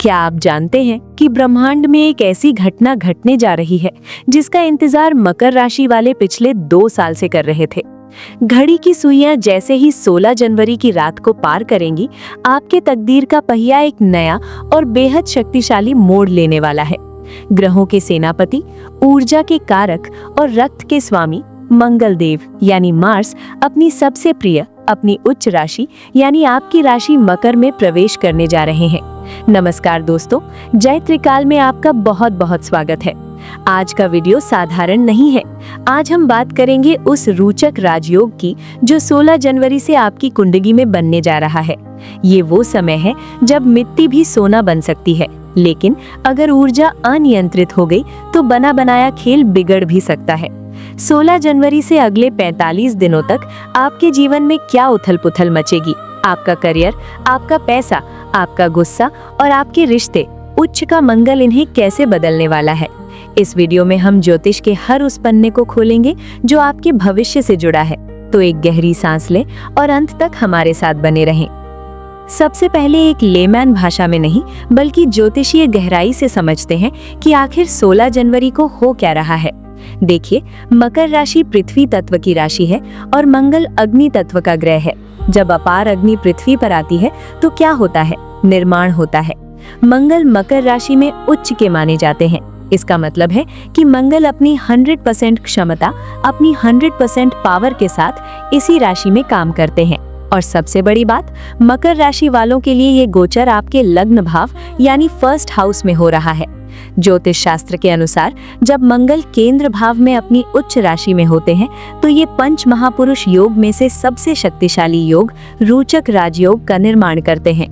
क्या आप जानते हैं कि ब्रह्मांड में एक ऐसी घटना घटने जा रही है जिसका इंतजार मकर राशि वाले पिछले 2 साल से कर रहे थे। घड़ी की सुइयां जैसे ही 16 जनवरी की रात को पार करेंगी, आपके तकदीर का पहिया एक नया और बेहद शक्तिशाली मोड़ लेने वाला है। ग्रहों के सेनापति, ऊर्जा के कारक और रक्त के स्वामी मंगल देव यानी मार्स अपनी सबसे प्रिय अपनी उच्च राशि यानी आपकी राशि मकर में प्रवेश करने जा रहे हैं। नमस्कार दोस्तों, जय त्रिकाल में आपका बहुत बहुत स्वागत है। आज का वीडियो साधारण नहीं है। आज हम बात करेंगे उस रोचक राजयोग की जो 16 जनवरी से आपकी कुंडली में बनने जा रहा है। ये वो समय है जब मिट्टी भी सोना बन सकती है, लेकिन अगर ऊर्जा अनियंत्रित हो गई तो बना बनाया खेल बिगड़ भी सकता है। 16 जनवरी से अगले 45 दिनों तक आपके जीवन में क्या उथल-पुथल मचेगी। आपका करियर, आपका पैसा, आपका गुस्सा और आपके रिश्ते, उच्च का मंगल इन्हें कैसे बदलने वाला है। इस वीडियो में हम ज्योतिष के हर उस पन्ने को खोलेंगे जो आपके भविष्य से जुड़ा है। तो एक गहरी सांस लें और अंत तक हमारे साथ बने रहें। सबसे पहले एक लेमैन भाषा में नहीं बल्कि ज्योतिषीय गहराई से समझते हैं कि आखिर 16 जनवरी को हो क्या रहा है। देखिए, मकर राशि पृथ्वी तत्व की राशि है और मंगल अग्नि तत्व का ग्रह है। जब अपार अग्नि पृथ्वी पर आती है तो क्या होता है? निर्माण होता है। मंगल मकर राशि में उच्च के माने जाते हैं। इसका मतलब है कि मंगल अपनी 100% क्षमता, अपनी 100% पावर के साथ इसी राशि में काम करते हैं। और सबसे बड़ी बात, मकर राशि वालों के लिए ये गोचर आपके लग्न भाव यानी फर्स्ट हाउस में हो रहा है। ज्योतिष शास्त्र के अनुसार जब मंगल केंद्र भाव में अपनी उच्च राशि में होते हैं तो ये पंच महापुरुष योग में से सबसे शक्तिशाली योग रोचक राजयोग का निर्माण करते हैं।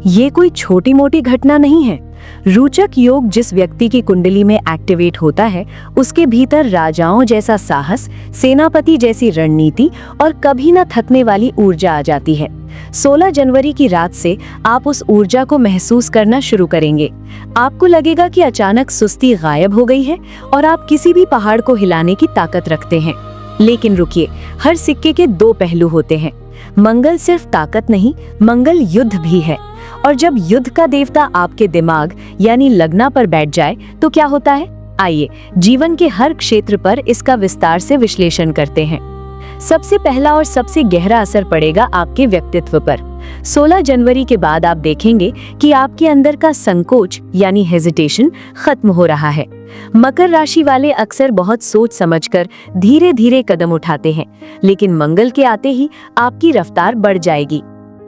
ये कोई छोटी मोटी घटना नहीं है। रोचक योग जिस व्यक्ति की कुंडली में एक्टिवेट होता है उसके भीतर राजाओं जैसा साहस, सेनापति जैसी रणनीति और कभी न थकने वाली ऊर्जा आ जाती है। 16 जनवरी की रात से आप उस ऊर्जा को महसूस करना शुरू करेंगे। आपको लगेगा कि अचानक सुस्ती गायब हो गई है और आप किसी भी पहाड़ को हिलाने की ताकत रखते हैं। लेकिन रुकिए, हर सिक्के के 2 पहलू होते हैं। मंगल सिर्फ ताकत नहीं, मंगल युद्ध भी है। और जब युद्ध का देवता आपके दिमाग यानी लग्ना पर बैठ जाए तो क्या होता है? आइए जीवन के हर क्षेत्र पर इसका विस्तार से विश्लेषण करते हैं। सबसे पहला और सबसे गहरा असर पड़ेगा आपके व्यक्तित्व पर। 16 जनवरी के बाद आप देखेंगे कि आपके अंदर का संकोच यानी हेजिटेशन खत्म हो रहा है। मकर राशि वाले अक्सर बहुत सोच समझकर धीरे धीरे कदम उठाते हैं, लेकिन मंगल के आते ही आपकी रफ्तार बढ़ जाएगी।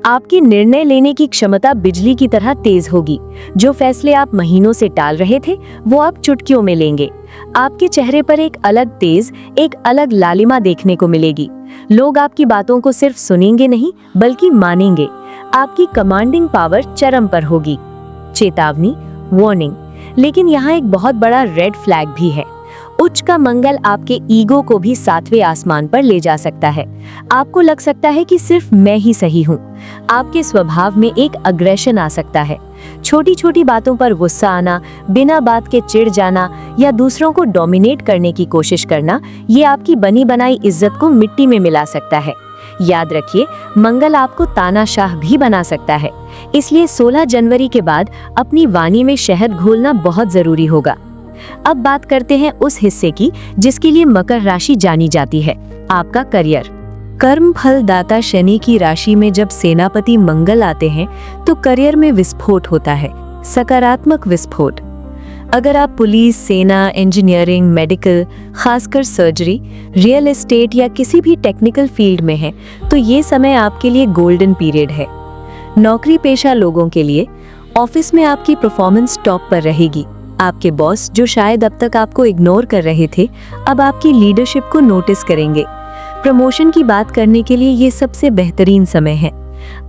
आपकी निर्णय लेने की क्षमता बिजली की तरह तेज होगी। जो फैसले आप महीनों से टाल रहे थे वो आप चुटकियों में लेंगे। आपके चेहरे पर एक अलग तेज, एक अलग लालिमा देखने को मिलेगी। लोग आपकी बातों को सिर्फ सुनेंगे नहीं बल्कि मानेंगे। आपकी कमांडिंग पावर चरम पर होगी। चेतावनी, वार्निंग, लेकिन यहाँ एक बहुत बड़ा रेड फ्लैग भी है। उच्च का मंगल आपके ईगो को भी 7वें आसमान पर ले जा सकता है। आपको लग सकता है कि सिर्फ मैं ही सही हूँ। आपके स्वभाव में एक अग्रेशन आ सकता है। छोटी छोटी बातों पर गुस्सा आना, बिना बात के चिढ़ जाना या दूसरों को डोमिनेट करने की कोशिश करना, ये आपकी बनी बनाई इज्जत को मिट्टी में मिला सकता है। याद रखिए, मंगल आपको तानाशाह भी बना सकता है। इसलिए 16 जनवरी के बाद अपनी वाणी में शहद घोलना बहुत जरूरी होगा। अब बात करते हैं उस हिस्से की जिसके लिए मकर राशि जानी जाती है, आपका करियर। कर्म फल दाता शनि की राशि में जब सेनापति मंगल आते हैं तो करियर में विस्फोट होता है, सकारात्मक विस्फोट। अगर आप पुलिस, सेना, इंजीनियरिंग, मेडिकल, खासकर सर्जरी, रियल एस्टेट या किसी भी टेक्निकल फील्ड में हैं, तो ये समय आपके लिए गोल्डन पीरियड है। नौकरी पेशा लोगों के लिए ऑफिस में आपकी परफॉर्मेंस टॉप पर रहेगी। आपके बॉस जो शायद अब तक आपको इग्नोर कर रहे थे, अब आपकी लीडरशिप को नोटिस करेंगे। प्रमोशन की बात करने के लिए ये सबसे बेहतरीन समय है।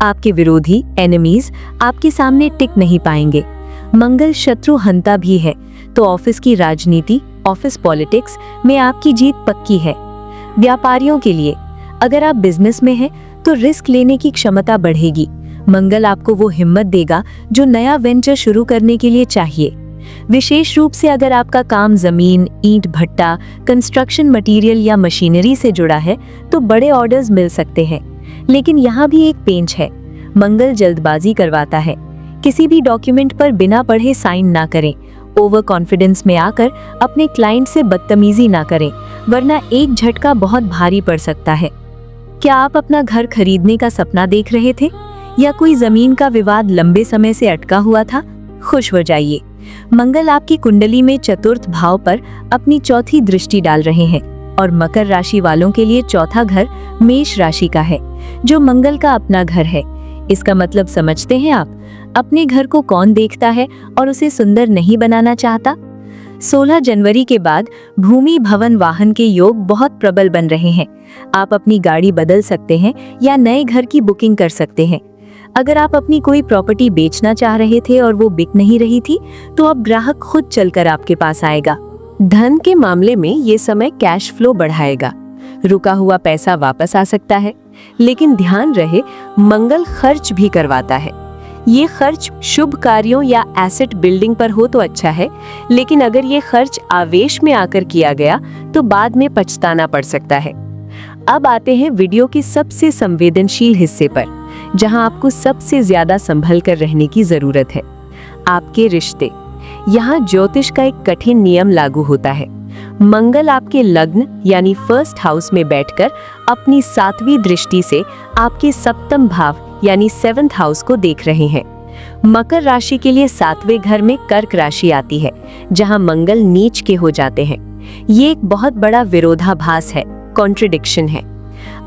आपके विरोधी, एनिमीज आपके सामने टिक नहीं पाएंगे। मंगल शत्रु हंता भी है, तो ऑफिस की राजनीति, ऑफिस पॉलिटिक्स में आपकी जीत पक्की है। व्यापारियों के लिए, अगर आप बिजनेस में हैं तो रिस्क लेने की क्षमता बढ़ेगी। मंगल आपको वो हिम्मत देगा जो नया वेंचर शुरू करने के लिए चाहिए। विशेष रूप से अगर आपका काम जमीन, ईंट भट्टा, कंस्ट्रक्शन मटेरियल या मशीनरी से जुड़ा है तो बड़े ऑर्डर्स मिल सकते हैं। लेकिन यहाँ भी एक पेंच है, मंगल जल्दबाजी करवाता है। किसी भी डॉक्यूमेंट पर बिना पढ़े साइन ना करें। ओवर कॉन्फिडेंस में आकर अपने क्लाइंट से बदतमीजी ना करें, वरना एक झटका बहुत भारी पड़ सकता है। क्या आप अपना घर खरीदने का सपना देख रहे थे या कोई जमीन का विवाद लंबे समय से अटका हुआ था? खुश हो जाइए, मंगल आपकी कुंडली में चतुर्थ भाव पर अपनी चौथी दृष्टि डाल रहे हैं और मकर राशि वालों के लिए चौथा घर मेष राशि का है, जो मंगल का अपना घर है। इसका मतलब समझते हैं आप? अपने घर को कौन देखता है और उसे सुंदर नहीं बनाना चाहता? 16 जनवरी के बाद भूमि भवन वाहन के योग बहुत प्रबल बन रहे हैं। आप अपनी गाड़ी बदल सकते हैं या नए घर की बुकिंग कर सकते हैं। अगर आप अपनी कोई प्रॉपर्टी बेचना चाह रहे थे और वो बिक नहीं रही थी, तो अब ग्राहक खुद चलकर आपके पास आएगा। धन के मामले में ये समय कैश फ्लो बढ़ाएगा। रुका हुआ पैसा वापस आ सकता है, लेकिन ध्यान रहे मंगल खर्च भी करवाता है। ये खर्च शुभ कार्यों या एसेट बिल्डिंग पर हो तो अच्छा है, लेकिन अगर ये खर्च आवेश में आकर किया गया तो बाद में पछताना पड़ सकता है। अब आते हैं वीडियो के सबसे संवेदनशील हिस्से पर, जहां आपको सबसे ज्यादा संभल कर रहने की जरूरत है, आपके रिश्ते। यहाँ ज्योतिष का एक कठिन नियम लागू होता है। मंगल आपके लग्न यानी फर्स्ट हाउस में बैठकर अपनी 7वीं दृष्टि से आपके सप्तम भाव यानी 7th हाउस को देख रहे हैं। मकर राशि के लिए 7वें घर में कर्क राशि आती है, जहां मंगल नीच के हो जाते हैं। ये एक बहुत बड़ा विरोधाभास है, कॉन्ट्रडिक्शन है।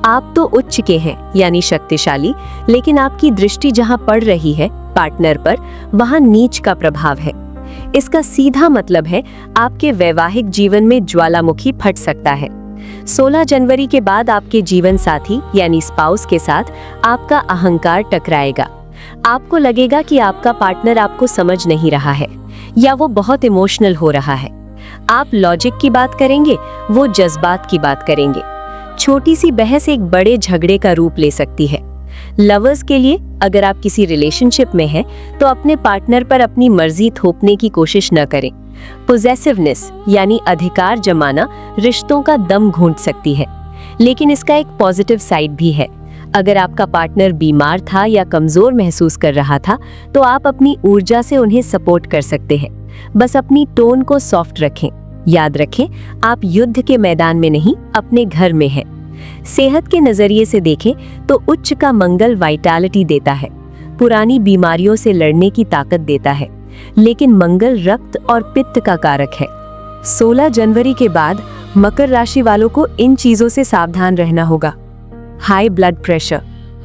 आप तो उच्च के हैं यानी शक्तिशाली, लेकिन आपकी दृष्टि जहां पड़ रही है पार्टनर पर, वहां नीच का प्रभाव है। इसका सीधा मतलब है आपके वैवाहिक जीवन में ज्वालामुखी फट सकता है। 16 जनवरी के बाद आपके जीवन साथी यानी स्पाउस के साथ आपका अहंकार टकराएगा। आपको लगेगा कि आपका पार्टनर आपको समझ नहीं रहा है या वो बहुत इमोशनल हो रहा है। आप लॉजिक की बात करेंगे, वो जज्बात की बात करेंगे। छोटी सी बहस एक बड़े झगड़े का रूप ले सकती है। लवर्स के लिए, अगर आप किसी रिलेशनशिप में हैं, तो अपने पार्टनर पर अपनी मर्जी थोपने की कोशिश न करें। पोजेसिवनेस यानी अधिकार जमाना रिश्तों का दम घूंट सकती है, लेकिन इसका एक पॉजिटिव साइड भी है। अगर आपका पार्टनर बीमार था या कमजोर महसूस कर रहा था, तो आप अपनी ऊर्जा से उन्हें सपोर्ट कर सकते हैं। बस अपनी टोन को सॉफ्ट रखें। याद रखें, आप युद्ध के मैदान में नहीं, अपने घर में हैं। सेहत के नजरिए से देखें तो उच्च का मंगल वाइटैलिटी देता है, पुरानी बीमारियों से लड़ने की ताकत देता है, लेकिन मंगल रक्त और पित्त का कारक है। 16 जनवरी के बाद मकर राशि वालों को इन चीजों से सावधान रहना होगा। हाई ब्लड प्रेशर,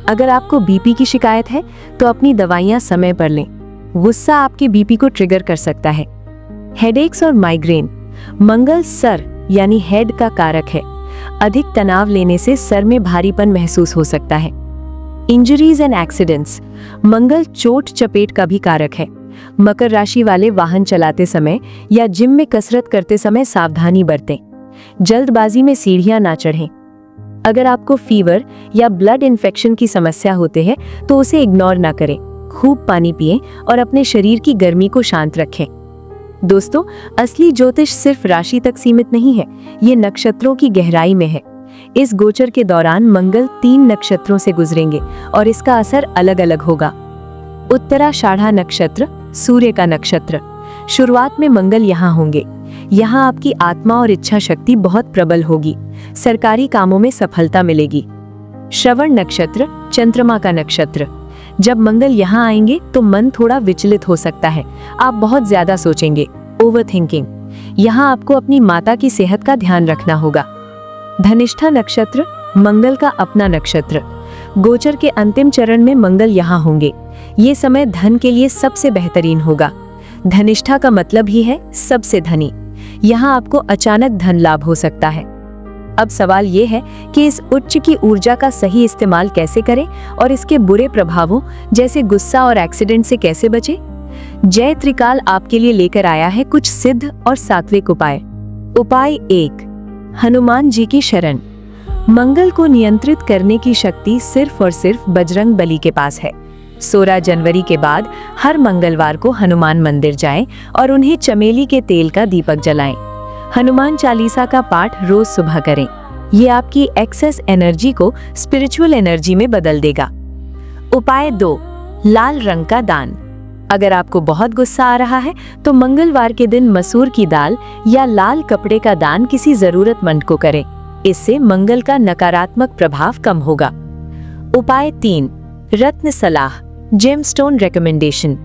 अगर आपको बीपी की शिकायत है तो अपनी दवाइयां समय पर लें। गुस्सा आपके बीपी को ट्रिगर कर सकता है। हेडेक्स और माइग्रेन, मंगल सर यानी हेड का कारक है। अधिक तनाव लेने से सर में भारीपन महसूस हो सकता है। इंजरीज एंड एक्सीडेंट्स, मंगल चोट चपेट का भी कारक है। मकर राशि वाले वाहन चलाते समय या जिम में कसरत करते समय सावधानी बरतें। जल्दबाजी में सीढ़ियां ना चढ़ें। अगर आपको फीवर या ब्लड इन्फेक्शन की समस्या होते हैं तो उसे इग्नोर ना करें। खूब पानी पिएं और अपने शरीर की गर्मी को शांत रखें। दोस्तों, असली ज्योतिष सिर्फ राशि तक सीमित नहीं है, ये नक्षत्रों की गहराई में है। इस गोचर के दौरान मंगल 3 नक्षत्रों से गुजरेंगे और इसका असर अलग अलग होगा। उत्तराषाढ़ा नक्षत्र, सूर्य का नक्षत्र। शुरुआत में मंगल यहाँ होंगे। यहाँ आपकी आत्मा और इच्छा शक्ति बहुत प्रबल होगी। सरकारी कामों में सफलता मिलेगी। श्रवण नक्षत्र, चंद्रमा का नक्षत्र। जब मंगल यहाँ आएंगे तो मन थोड़ा विचलित हो सकता है। आप बहुत ज्यादा सोचेंगे, ओवरथिंकिंग। यहाँ आपको अपनी माता की सेहत का ध्यान रखना होगा। धनिष्ठा नक्षत्र, मंगल का अपना नक्षत्र। गोचर के अंतिम चरण में मंगल यहाँ होंगे। ये समय धन के लिए सबसे बेहतरीन होगा। धनिष्ठा का मतलब ही है सबसे धनी। यहाँ आपको अचानक धन लाभ हो सकता है। अब सवाल ये है कि इस उच्च की ऊर्जा का सही इस्तेमाल कैसे करें और इसके बुरे प्रभावों जैसे गुस्सा और एक्सीडेंट से कैसे बचें। जय त्रिकाल आपके लिए लेकर आया है कुछ सिद्ध और सात्विक उपाय। उपाय 1, हनुमान जी की शरण। मंगल को नियंत्रित करने की शक्ति सिर्फ और सिर्फ बजरंग बली के पास है। 16 जनवरी के बाद हर मंगलवार को हनुमान मंदिर जाएं और उन्हें चमेली के तेल का दीपक जलाएं। हनुमान चालीसा का पाठ रोज सुबह करें। ये आपकी एक्सेस एनर्जी को स्पिरिचुअल एनर्जी में बदल देगा। उपाय 2, लाल रंग का दान। अगर आपको बहुत गुस्सा आ रहा है तो मंगलवार के दिन मसूर की दाल या लाल कपड़े का दान किसी जरूरतमंद को करें। इससे मंगल का नकारात्मक प्रभाव कम होगा। उपाय 3, रत्न सलाह, जेमस्टोन रिकमेंडेशन।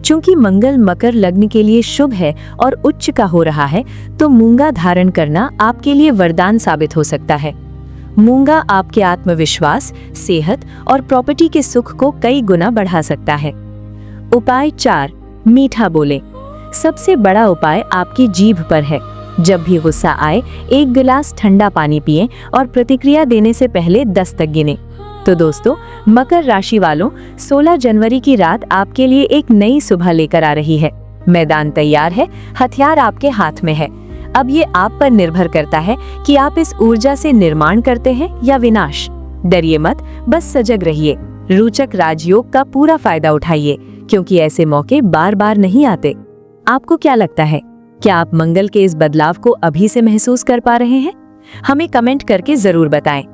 चूंकि मंगल मकर लग्न के लिए शुभ है और उच्च का हो रहा है, तो मूंगा धारण करना आपके लिए वरदान साबित हो सकता है। मूंगा आपके आत्मविश्वास, सेहत और प्रॉपर्टी के सुख को कई गुना बढ़ा सकता है। उपाय 4, मीठा बोले। सबसे बड़ा उपाय आपकी जीभ पर है। जब भी गुस्सा आए, 1 गिलास ठंडा पानी पिएं और प्रतिक्रिया देने से पहले 10 तक गिने। तो दोस्तों, मकर राशि वालों, 16 जनवरी की रात आपके लिए एक नई सुबह लेकर आ रही है। मैदान तैयार है, हथियार आपके हाथ में है। अब ये आप पर निर्भर करता है कि आप इस ऊर्जा से निर्माण करते हैं या विनाश। डरिए मत, बस सजग रहिए। रोचक राजयोग का पूरा फायदा उठाइए, क्योंकि ऐसे मौके बार बार नहीं आते। आपको क्या लगता है, क्या आप मंगल के इस बदलाव को अभी से महसूस कर पा रहे हैं? हमें कमेंट करके जरूर बताएं।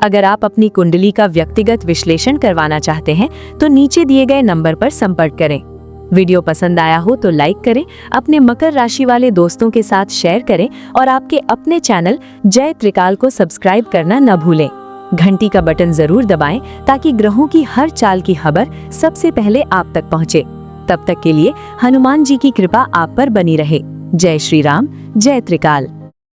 अगर आप अपनी कुंडली का व्यक्तिगत विश्लेषण करवाना चाहते हैं तो नीचे दिए गए नंबर पर संपर्क करें। वीडियो पसंद आया हो तो लाइक करें, अपने मकर राशि वाले दोस्तों के साथ शेयर करें और आपके अपने चैनल जय त्रिकाल को सब्सक्राइब करना न भूलें। घंटी का बटन जरूर दबाएं ताकि ग्रहों की हर चाल की खबर सबसे पहले आप तक पहुंचे। तब तक के लिए हनुमान जी की कृपा आप पर बनी रहे। जय श्री राम, जय त्रिकाल।